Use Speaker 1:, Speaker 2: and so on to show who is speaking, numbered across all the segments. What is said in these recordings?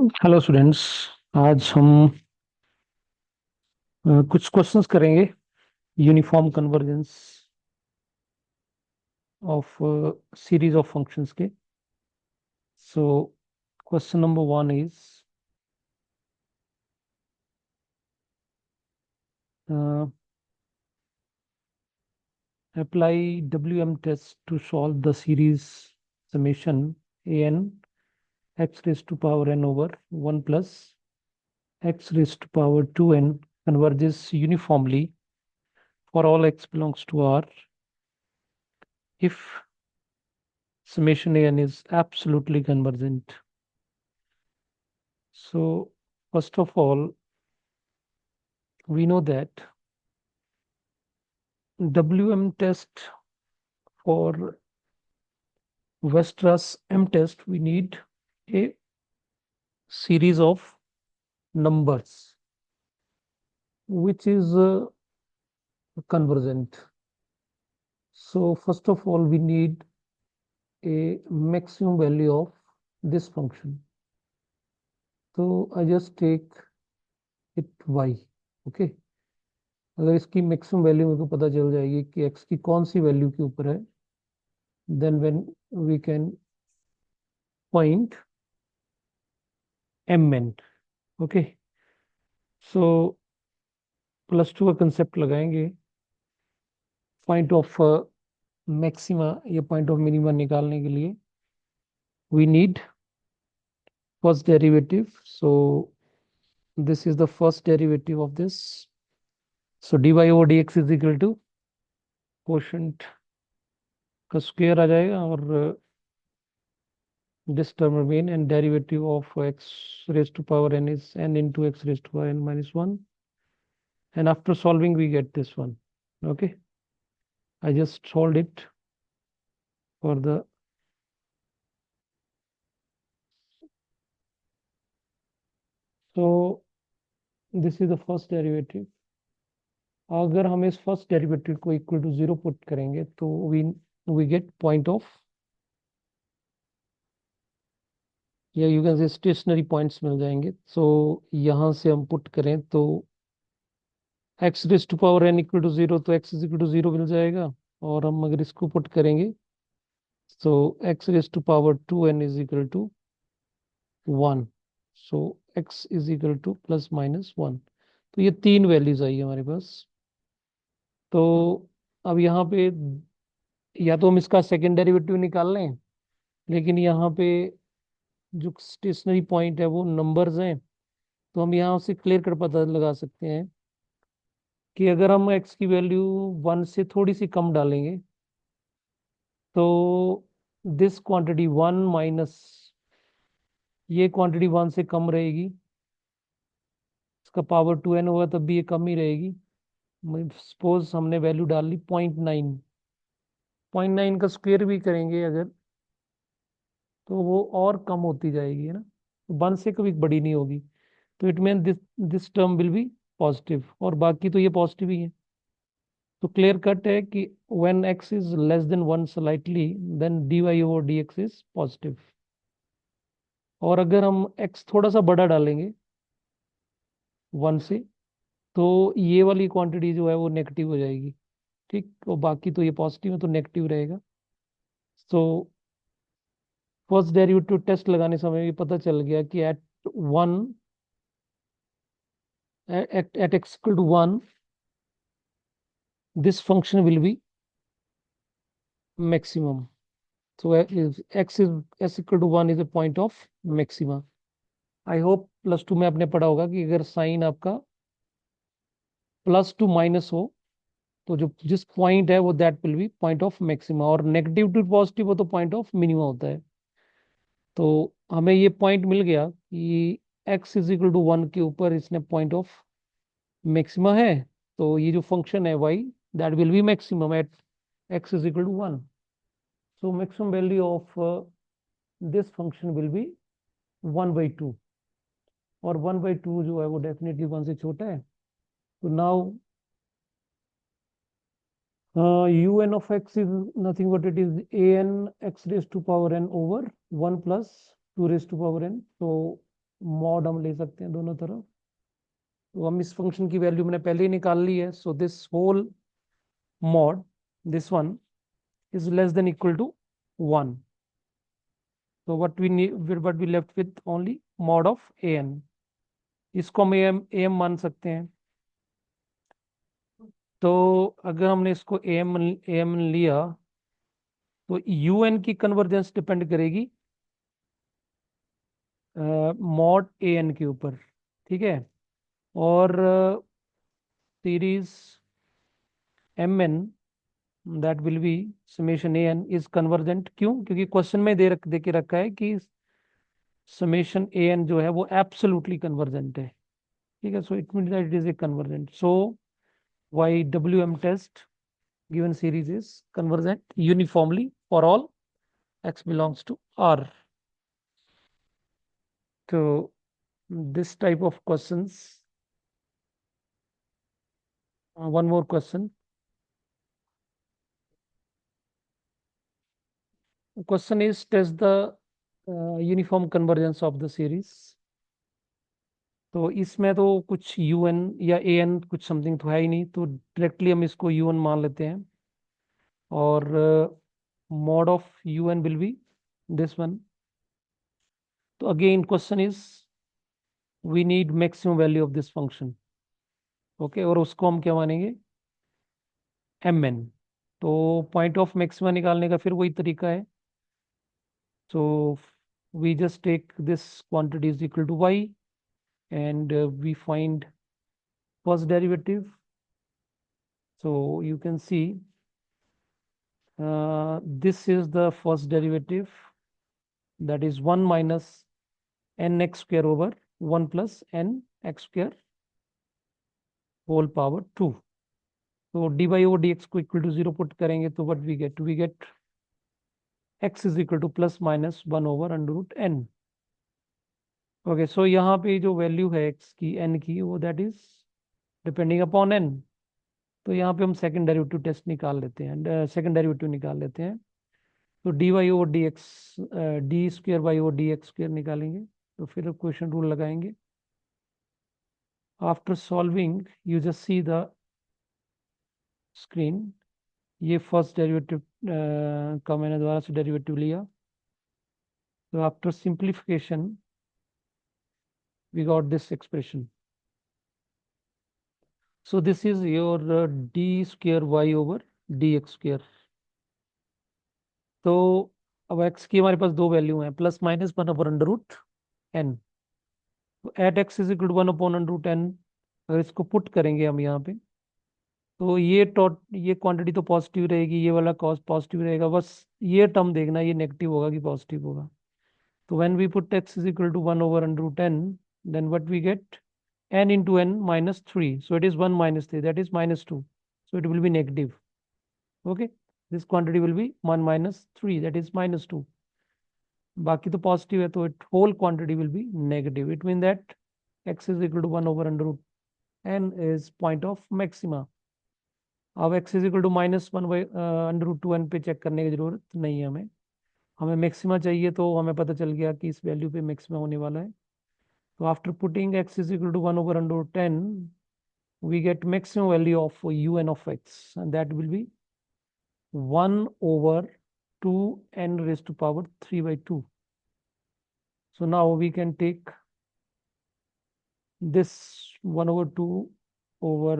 Speaker 1: Hello students. आज हम कुछ क्वेश्चंस करेंगे uniform convergence of series of functions के। So question number one is apply WM test to solve the series summation an x raised to power n over 1 plus x raised to power 2n converges uniformly for all x belongs to R if summation an is absolutely convergent. So, first of all, we know that WM test for Weierstrass M test, we need a series of numbers which is convergent. So, first of all, we need a maximum value of this function. So, I just take it y. Okay. अगर इसकी maximum value मेरे को पता चल जाएगी कि x की कौन सी वैल्यू के ऊपर है, then when we can point mn. Okay. So +2 का कंसेप्ट लगाएंगे पॉइंट ऑफ मैक्सिमा या पॉइंट ऑफ मिनिमा निकालने के लिए we need first derivative. So this is the first derivative of this. So dy over dx is equal to quotient का square आ जाएगा और this term remain, and derivative of x raised to power n is n into x raised to power n minus 1, and after solving we get this one. Okay, I just solved it for the so this is the first derivative. अगर हम इस first derivative को equal to 0 put करेंगे तो we get point of, या you can say stationary points मिल जाएंगे. So यहाँ से हम पुट करें तो x raise to power n equal to 0, तो x इज इक्वल टू 0 मिल जाएगा. और हम अगर इसको पुट करेंगे तो x raise to power 2n is equal to 1. So x is equal to plus minus 1. तो ये तीन वैल्यूज आई हमारे पास. तो अब यहाँ पे या तो हम इसका सेकेंड डेरिवेटिव निकाल लें, लेकिन यहाँ पे जो स्टेशनरी पॉइंट है वो नंबर्स हैं, तो हम यहाँ से क्लियर कर पता लगा सकते हैं कि अगर हम x की वैल्यू 1 से थोड़ी सी कम डालेंगे तो दिस क्वांटिटी 1 माइनस ये क्वांटिटी 1 से कम रहेगी, इसका पावर 2n होगा तब भी ये कम ही रहेगी. सपोज हमने वैल्यू डाल ली 0.9. 0.9 का स्क्वायर भी करेंगे अगर तो वो और कम होती जाएगी, है ना. 1 से कभी बड़ी नहीं होगी. तो it mean this term will be positive, और बाकी तो ये पॉजिटिव ही है. तो क्लियर कट है कि when x is less than 1 slightly than dy over dx is positive. और अगर हम x थोड़ा सा बड़ा डालेंगे 1 से तो ये वाली क्वांटिटी जो है वो नेगेटिव हो जाएगी. ठीक, और बाकी तो ये पॉजिटिव है तो नेगेटिव रहेगा. तो फर्स्ट डेरिवेटिव टेस्ट लगाने समय ये पता चल गया कि eight 1 at x equal to 1 this function will be maximum. So x is s equal to 1 is a point of maxima. I hope +2 में आपने पढ़ा होगा कि अगर साइन आपका +2 माइनस हो तो जो जिस पॉइंट है वो that will B point of maxima, और नेगेटिव टू पॉजिटिव हो तो पॉइंट ऑफ मिनिमा होता है. तो हमें ये पॉइंट मिल गया कि x इज इक्वल टू 1 के ऊपर इसने पॉइंट ऑफ मैक्सिमा है. तो ये जो फंक्शन है y that will be maximum at x is equal to 1. So maximum value of this function will be 1/2, और 1/2 जो है वो डेफिनेटली 1 से छोटा है. तो now un of x is nothing but it is an x raised to power n over 1 plus 2 raised to power n. So mod हम ले सकते हैं दोनों तरफ। तो हम इस फंक्शन की वैल्यू मैंने पहले ही निकाल ली है, so this whole mod this one is less than equal to 1. So what we need, what we left with only mod of an. इसको हम am मान सकते हैं। तो अगर हमने इसको am लिया तो un की कन्वर्जेंस डिपेंड करेगी मॉड an के ऊपर, ठीक है। और series mn that will be summation an is convergent. क्यों? क्योंकि क्वेश्चन में दे के रखा है कि समेशन an जो है वो एब्सोल्युटली कन्वर्जेंट है, ठीक है। So it means that it is a convergent. So why WM test given series is convergent uniformly for all x belongs to R. So this type of questions, one more question. Question is test the uniform convergence of the series. तो इसमें तो कुछ UN या AN कुछ something तो है ही नहीं, तो डायरेक्टली हम इसको UN मान लेते हैं। और mod of UN will be this one. तो again question is we need maximum value of this function. Okay, और उसको हम क्या मानेंगे? mn। तो पॉइंट ऑफ मैक्सिमा निकालने का फिर वही तरीका है। So we just take this quantity is equal to y and we find first derivative. So you can see this is the first derivative, that is 1 minus nx square over 1 plus nx square whole power 2. तो dy over dx को equal to 0 put करेंगे तो what we get x is equal to plus minus 1 over under root n। Okay, so यहाँ पे जो value है x की n की वो that is depending upon n। तो यहाँ पे हम सेकंड डेरिवेटिव टेस्ट निकाल लेते हैं, सेकंड डेरिवेटिव निकाल लेते हैं। तो d y over d x, d square y over d x square निकालेंगे। तो फिर क्वेश्चन रूल लगाएंगे। After solving you just see the screen. ये फर्स्ट डेरिवेटिव का मैंने दोबारा से डेरिवेटिव लिया। तो after simplification we got this expression. So this is your d square y over dx square. तो अब x की हमारे पास दो वैल्यू हैं, plus minus 1 over under root n। तो at x is equal to 1 upon under root n। अगर इसको put करेंगे हम यहाँ पे तो ये क्वांटिटी तो पॉजिटिव रहेगी, ये वाला कॉस्ट पॉजिटिव रहेगा, बस ये टर्म देखना ये नेगेटिव होगा कि पॉजिटिव होगा। तो when we put x is equal to 1 over under root n, then what we get? n into n minus 3. So it is 1 minus 3, that is minus 2. So it will be negative. Okay, this quantity will be 1 minus 3, that is minus 2. बाकी तो positive है, तो it whole quantity will be negative. It means that x is equal to 1 over under root n is point of maxima. अब x is equal to minus 1 by under root 2n पे check करने की जरूरत नहीं है हमें। हमें maxima चाहिए, तो हमें पता चल गया कि इस वैल्यू पे मैक्सिमा होने वाला है। So after putting x is equal to 1 over under root 10, we get maximum value of un of x, and that will be 1 over 2n raised to power 3 by 2. So now we can take this 1 over 2 over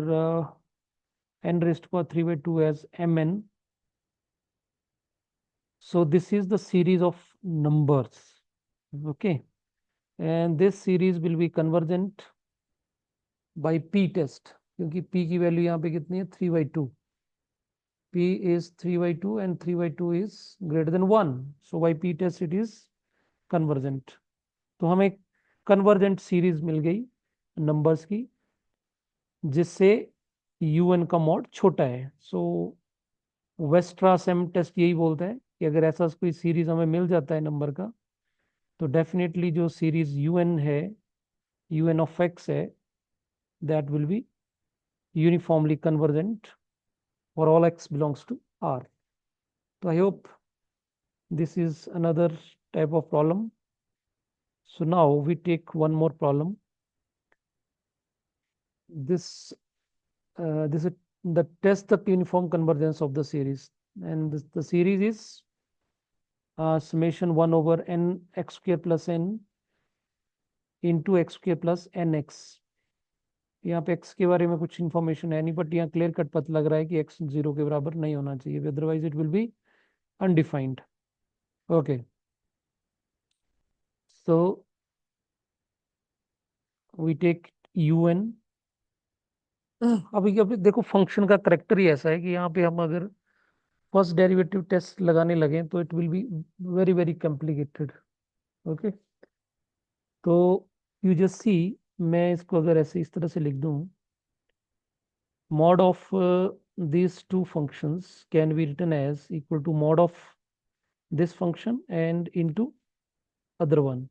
Speaker 1: n raised to power 3 by 2 as mn. So this is the series of numbers, okay, and this series will be convergent by p test, क्योंकि p की value यहाँ पे कितनी है? 3 by 2. p is 3 by 2 and 3 by 2 is greater than 1. So by p test it is convergent. तो हमें convergent series मिल गई numbers की जिससे un का मॉड छोटा है। सो वेस्ट्रासम टेस्ट यही बोलता है कि अगर ऐसा कोई सीरीज हमें मिल जाता है नंबर का, तो डेफिनेटली जो सीरीज un है, un of x है, that will be uniformly convergent for all x belongs to R. So I hope this is another type of problem. So now we take one more problem. This is the test the uniform convergence of the series, and the series is summation 1 over n x square plus n into x square plus nx. यहाँ पे x के बारे में कुछ information है नहीं, but यहाँ clear cut पता लग रहा है कि x 0 के बराबर नहीं होना चाहिए, otherwise it will be undefined. Okay, so we take un. अभी देखो फंक्शन का करेक्टर ही ऐसा है कि यहाँ पे हम अगर फर्स्ट डेरिवेटिव टेस्ट लगाने लगे तो it will be very very complicated. Okay, तो यू जस्ट सी, मैं इसको अगर ऐसे इस तरह से लिख दूं, mod of these two functions can be written as equal to mod of this function and into other one.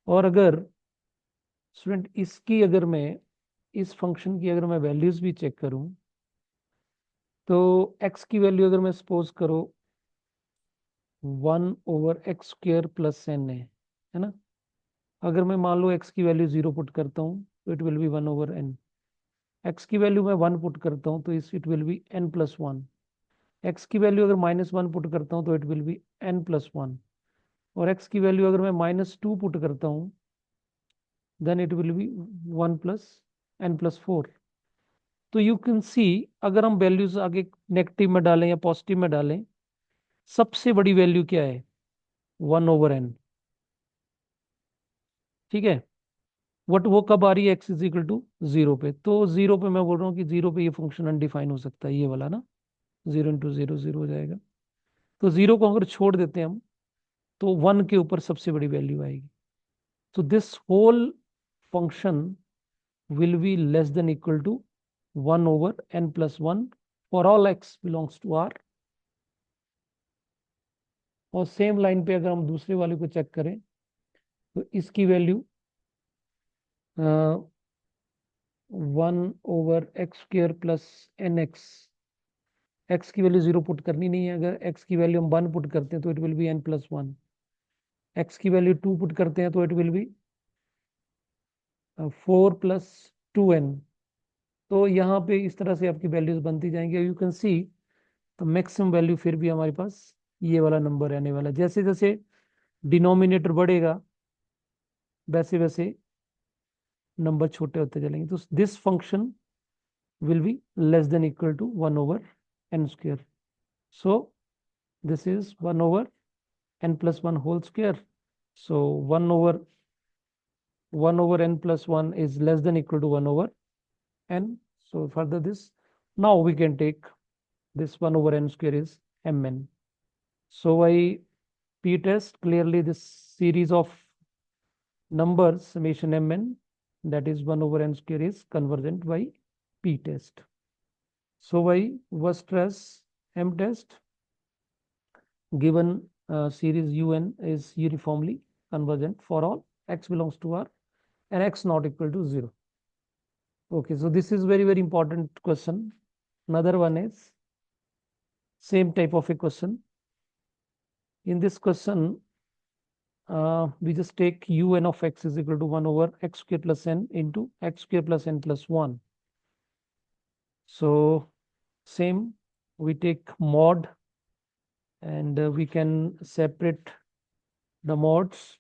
Speaker 1: और अगर स्टूडेंट इसकी अगर मैं इस फंक्शन की अगर मैं वैल्यूज भी चेक करूं, तो x की वैल्यू अगर मैं सपोज करो 1 over x square plus n है ना. अगर मैं मान लो x की वैल्यू 0 पुट करता हूँ तो it will be 1 over n. x की वैल्यू मैं 1 पुट करता हूँ तो it will be n plus 1. x की वैल्यू अगर -1 पुट करता हूँ तो it will be n plus 1. और x की वैल्यू अगर मैं -2 पुट करता हूँ then it will be 1 plus n plus 4. तो यू कैन सी, अगर हम वैल्यूज आगे नेगेटिव में डालें या पॉजिटिव में डालें, सबसे बड़ी वैल्यू क्या है? 1 ओवर एन. ठीक है, वट वो कब आ रही है? एक्स इज इक्वल टू 0 पे. तो 0 पे मैं बोल रहा हूँ कि 0 पे ये फंक्शन अनडिफाइन हो सकता है, ये वाला ना. 0 इंटू 0 0 हो जाएगा. तो 0 को अगर छोड़ देते हैं हम तो 1 के ऊपर सबसे बड़ी वैल्यू आएगी. तो this whole function will be less than equal to 1 over n plus 1 for all x belongs to R. और सेम लाइन पे अगर हम दूसरे वाले को चेक करें तो इसकी value 1 over x square plus n x. X की वैल्यू 0 पुट करनी नहीं है. अगर एक्स की वैल्यू हम 1 पुट करते हैं तो it will be n plus 1. X की वैल्यू 2 पुट करते हैं तो it will B 4 plus 2n. तो यहाँ पे इस तरह से आपकी वैल्यूज बनती जाएंगी. यू कैन सी तो मैक्सिमम वैल्यू फिर भी हमारे पास ये वाला नंबर रहने वाला. जैसे जैसे डिनोमिनेटर बढ़ेगा वैसे वैसे नंबर छोटे होते चलेंगे. तो this function will be less than equal to 1 over N square. So this is 1 over n plus 1 whole square. So 1 over n plus 1 is less than equal to 1 over n. So further this, now we can take this 1 over n square is mn. So by p test, clearly this series of numbers summation mn, that is 1 over n square, is convergent by p test. So by Weierstrass m test, given series un is uniformly convergent for all x belongs to R and x not equal to 0. Okay, so this is very important question. Another one is same type of a question. In this question, we just take un of x is equal to 1 over x square plus n into x square plus n plus 1. So same, we take mod and we can separate the mods.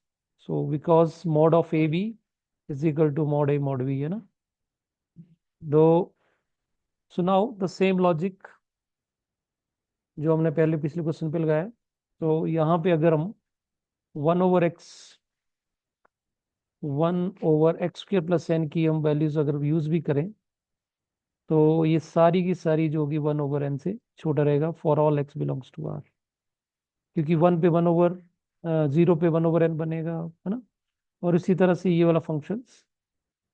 Speaker 1: So because mod of ab is equal to mod a mod b, you know. Though, so now the same logic जो हमने पहले पिछले question पे लगाया, तो यहाँ पे अगर हम 1 over x square plus n की हम वैल्यूज अगर यूज भी करें तो ये सारी की सारी जो होगी 1 ओवर एन से छोटा रहेगा for all x belongs to R. क्योंकि 1 पे 1 ओवर 0 पे 1 ओवर एन बनेगा, है ना. और इसी तरह से ये वाला function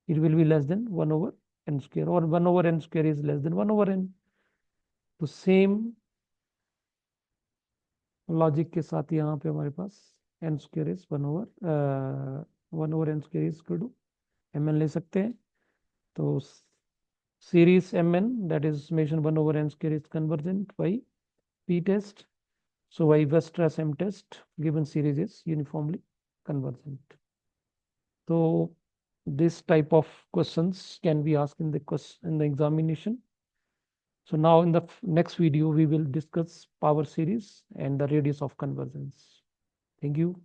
Speaker 1: it will be less than 1 over N square, और 1 over N square is less than 1 over N. तो सेम लॉजिक के साथ यहाँ पे हमारे पास N square is 1 over N square is equal to M N ले सकते हैं. तो series mn, that is summation 1 over n square, is convergent by p test. So by Weierstrass m test, given series is uniformly convergent. So this type of questions can be asked in the examination. So now in the next video, we will discuss power series and the radius of convergence. Thank you.